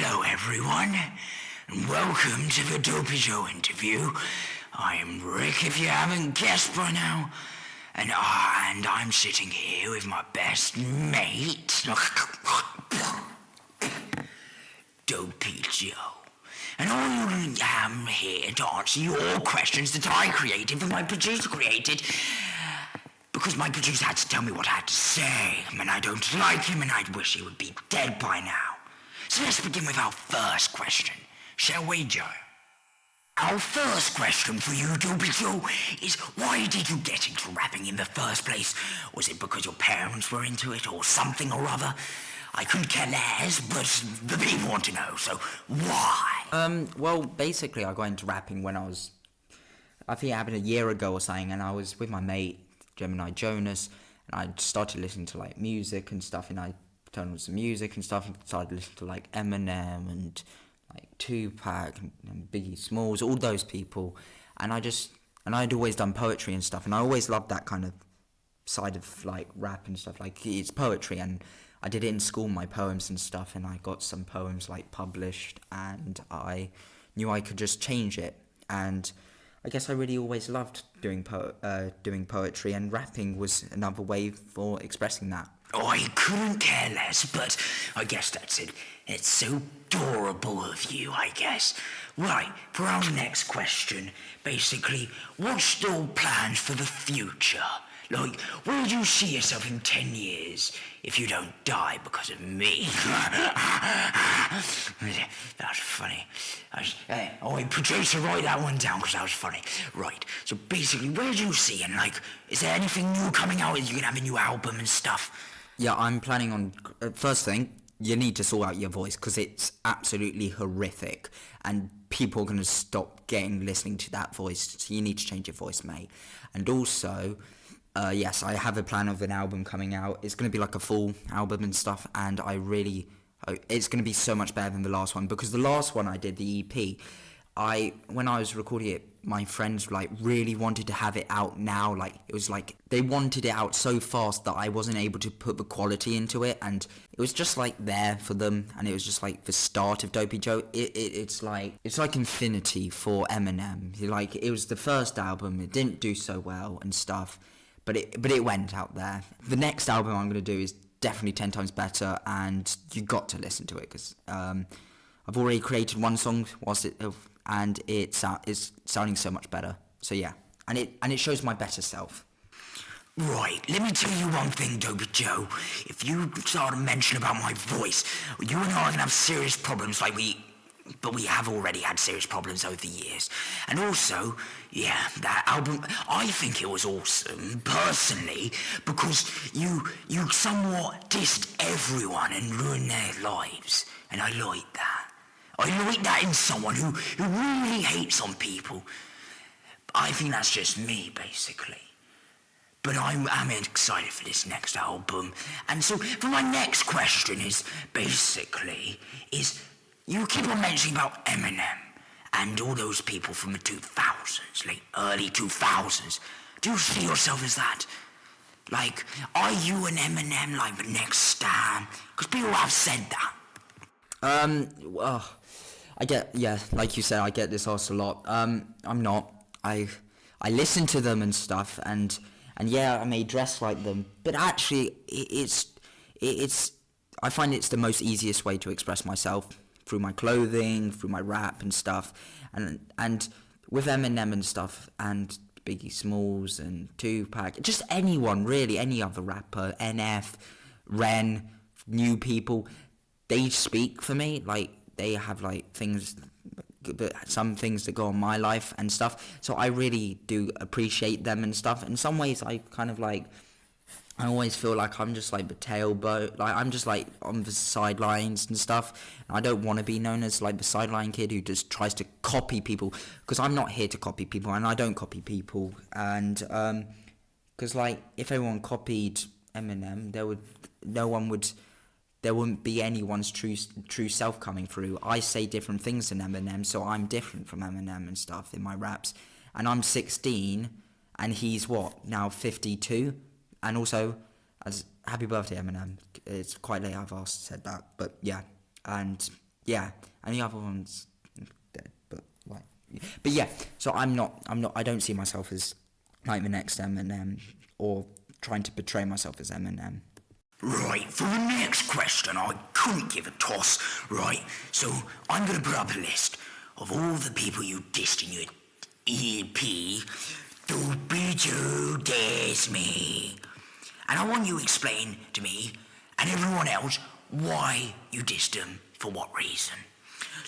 Hello everyone, and welcome to the Dopey Joe Interview. I am Rick, if you haven't guessed by now, and I'm sitting here with my best mate, Dopey Joe. And I am here to answer your questions that I created, that my producer created, because my producer had to tell me what I had to say, and I don't like him, and I wish he would be dead by now. So let's begin with our first question, shall we, Joe? Our first question for you, Dopey Joe, is why did you get into rapping in the first place? Was it because your parents were into it, or something or other? I couldn't care less, but the people want to know, so why? Well, basically I got into rapping when I think it happened a year ago or something, and I was with my mate, Gemini Jonas, and I started listening to, like, music and stuff, and I turned on some music and stuff, and started listening to, like, Eminem, and, like, Tupac, and Biggie Smalls, all those people, and I'd always done poetry and stuff, and I always loved that kind of side of, like, rap and stuff, like, it's poetry, and I did it in school, my poems and stuff, and I got some poems, like, published, and I knew I could just change it, and I guess I really always loved doing poetry, and rapping was another way for expressing that. Oh, I couldn't care less, but I guess that's it. It's so adorable of you, I guess. Right, for our next question, basically, what's your plans for the future? Like, where do you see yourself in 10 years if you don't die because of me? That was funny. Producer, write that one down because that was funny. Right, so basically, where do you see, and like, is there anything new coming out? You can have a new album and stuff? Yeah, I'm planning on, first thing, you need to sort out your voice, because it's absolutely horrific, and people are going to stop listening to that voice, so you need to change your voice, mate. And also, yes, I have a plan of an album coming out. It's going to be like a full album and stuff, and it's going to be so much better than the last one, because the last one I did, the EP, when I was recording it, my friends, like, really wanted to have it out now. Like, it was like they wanted it out so fast that I wasn't able to put the quality into it, and it was just like there for them, and it was just like the start of Dopey Joe. It's like Infinity for Eminem. Like, it was the first album, it didn't do so well and stuff, but it went out there. The next album I'm going to do is definitely 10 times better, and you got to listen to it, because I've already created one song and it's sounding so much better. So yeah, and it shows my better self. Right, let me tell you one thing, Dopey Joe. If you start to mention about my voice, you and I are going to have serious problems but we have already had serious problems over the years. And also, yeah, that album, I think it was awesome, personally, because you somewhat dissed everyone and ruined their lives. And I like that. I like that in someone who really hates on people. I think that's just me, basically. But I'm excited for this next album. And so, for my next question is you keep on mentioning about Eminem and all those people from the 2000s, like early 2000s. Do you see yourself as that? Like, are you an Eminem, like the next star? Because people have said that. Well, like you said, I get this asked a lot. I'm not. I listen to them and stuff, and yeah, I may dress like them, but actually, I find it's the most easiest way to express myself, through my clothing, through my rap and stuff, and with Eminem and stuff, and Biggie Smalls and Tupac, just anyone really, any other rapper, NF, Ren, new people, they speak for me. Like, they have, like, some things that go on my life and stuff, so I really do appreciate them and stuff. In some ways, I kind of, like, I always feel like I'm just like the tailboat, like I'm just like on the sidelines and stuff, and I don't want to be known as like the sideline kid who just tries to copy people, because I'm not here to copy people, and I don't copy people, and because like if everyone copied Eminem, there wouldn't be anyone's true self coming through. I say different things than Eminem, so I'm different from Eminem and stuff in my raps, and I'm 16, and he's now 52. And also, as happy birthday, Eminem. It's quite late I've said that, but yeah. And Yeah, and the other one's dead, but yeah, so I don't see myself as like the next Eminem or trying to portray myself as Eminem. Right, for the next question, I couldn't give a toss, right? So I'm going to put up a list of all the people you dissed in your EP. Dopey Joe dares me. And I want you to explain to me and everyone else why you dissed them, for what reason.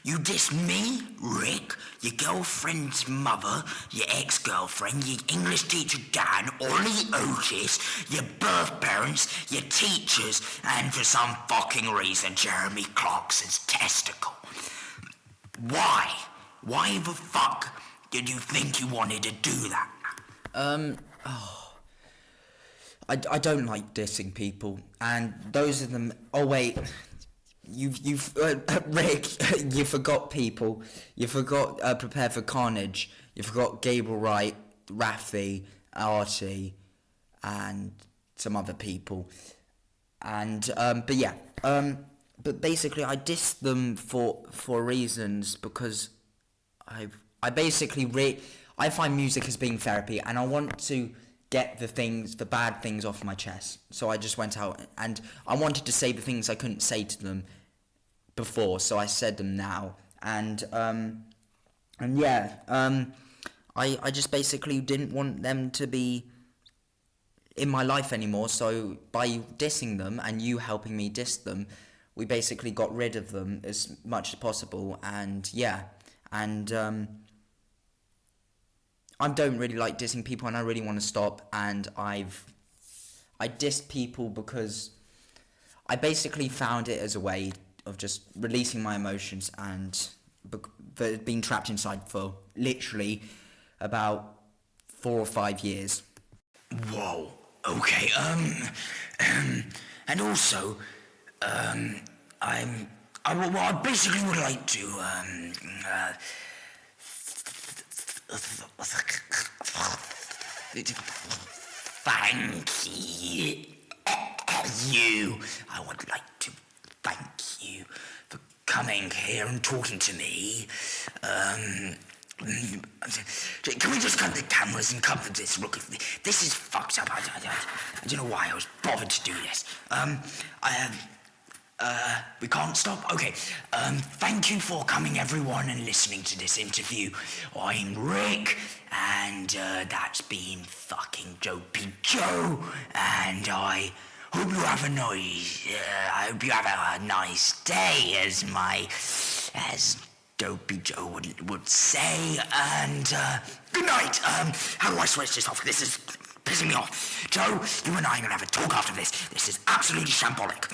You dissed me, Rick, your girlfriend's mother, your ex-girlfriend, your English teacher Dan, Ollie Otis, your birth parents, your teachers, and for some fucking reason, Jeremy Clarkson's testicle. Why? Why the fuck did you think you wanted to do that? I don't like dissing people, and those are the... Oh, wait... Rick, you forgot people. You forgot Prepare for Carnage. You forgot Gabriel Wright, Raffi, Artie, and some other people. And but basically I dissed them for reasons because I basically I find music as being therapy, and I want to get the bad things off my chest. So I just went out and I wanted to say the things I couldn't say to them before, so I said them now. And I just basically didn't want them to be in my life anymore, so by dissing them and you helping me diss them, we basically got rid of them as much as possible. And I don't really like dissing people, and I really want to stop. And I dissed people because I basically found it as a way of just releasing my emotions, and being trapped inside for literally about 4 or 5 years. Whoa. Okay. And also, I basically would like to thank you. I would like to thank you for coming here and talking to me. Can we just cut the cameras and cover this? Look, this is fucked up. I don't know why I was bothered to do this. We can't stop? Okay. Thank you for coming, everyone, and listening to this interview. I'm Rick, and that's been fucking Dopey Joe, and I hope you have a nice day, as Dopey Joe would say, and good night. How do I switch this off? This is pissing me off. Joe, you and I are gonna have a talk after this. This is absolutely shambolic.